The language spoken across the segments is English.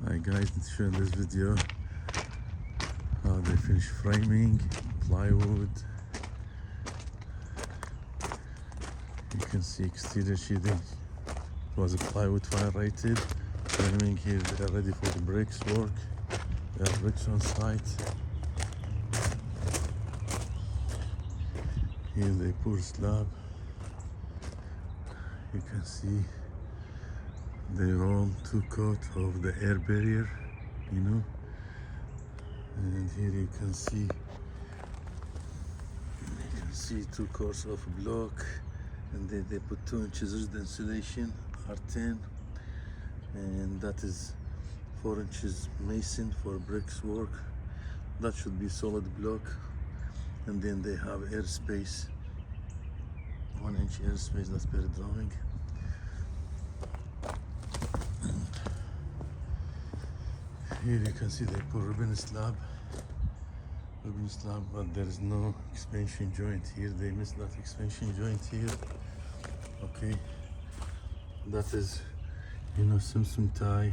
Hi guys, let's show in this video how they finish framing plywood. You can see exterior sheathing. It was a plywood fire rated. Framing here, they are ready for the bricks work. There are bricks on site. Here they pour slab. You can see they roll 2 coat of the air barrier, and here you can see 2 course of block, and they put 2 inches rigid insulation R10, and that is 4 inches mason for bricks work. That should be solid block, and then they have airspace, 1 inch airspace, that's per drawing. Here you can see they put ribbon slab, but there is no expansion joint here. They missed that expansion joint here. Okay, that is, Simpson tie.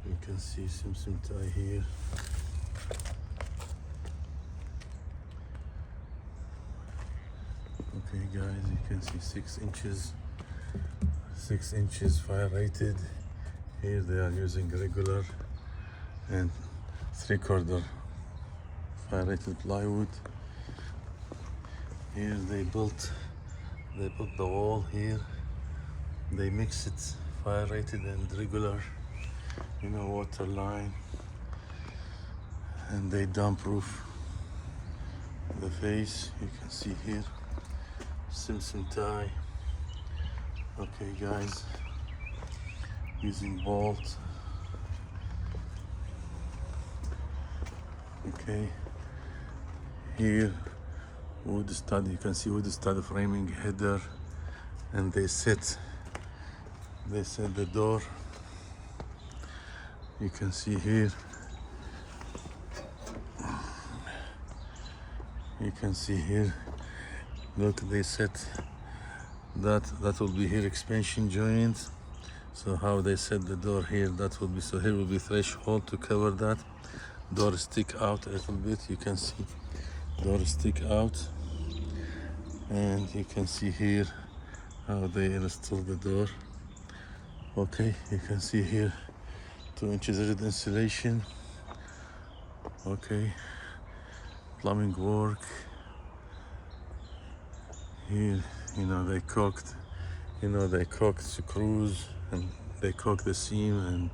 You can see Simpson tie here. Okay, guys, you can see 6 inches fire rated. Here they are using regular and 3/4 fire rated plywood. Here they put the wall here. They mix it fire rated and regular, water line, and they damp proof the face. You can see here Simpson tie. Okay, guys, using bolt. Okay, here wood stud. You can see wood stud framing header, and they set the door. You can see here. You can see here. Look, they set that will be here expansion joint. So how they set the door here, that will be, so here will be threshold to cover that. Door stick out a little bit, you can see door stick out, and you can see here how they install the door. Okay, you can see here 2 inches rigid insulation. Okay, plumbing work here. They cooked screws, and they caulked the seam, and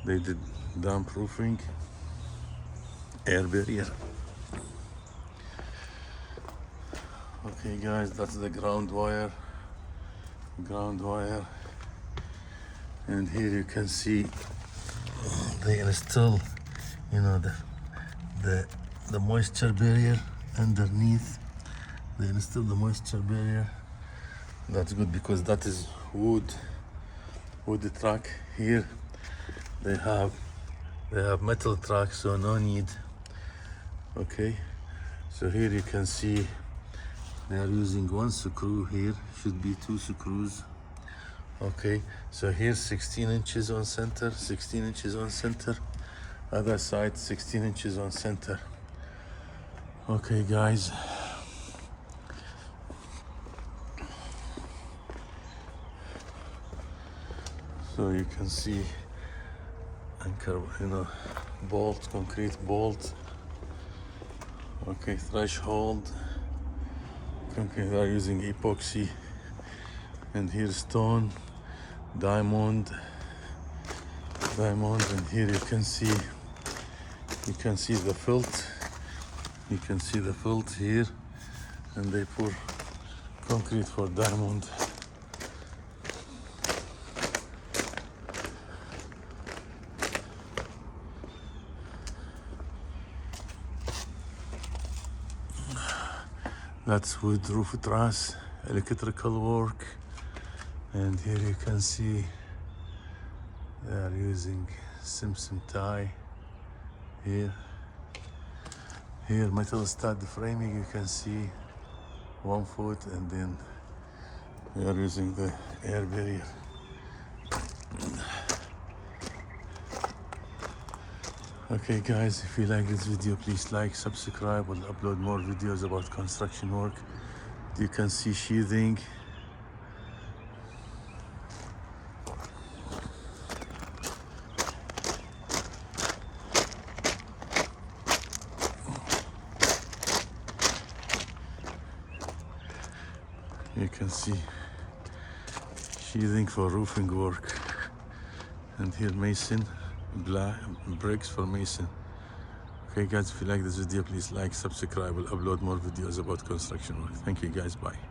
they did damp proofing, air barrier. Okay, guys, that's the ground wire, and here you can see they install the moisture barrier underneath. They install the moisture barrier. That's good because that is wood track. Here they have metal track, so no need. Okay, so here you can see they are using 1 screw. Here should be 2 screws. Okay, so here 16 inches on center, 16 inches on center, other side 16 inches on center. Okay, guys, so you can see anchor, bolt, concrete bolt. Okay, threshold, concrete, they are using epoxy, and here stone, diamond, and here you can see the felt. You can see the felt here, and they pour concrete for diamond. That's wood roof truss, electrical work, and here you can see they are using Simpson tie. Here metal stud framing, you can see 1 foot, and then we are using the air barrier. Okay guys, if you like this video, please like, subscribe. We'll upload more videos about construction work. You can see sheathing. You can see sheathing for roofing work. And here mason, black bricks for mason. Okay guys, if you like this video, please like, subscribe. We'll upload more videos about construction work. Thank you guys, bye.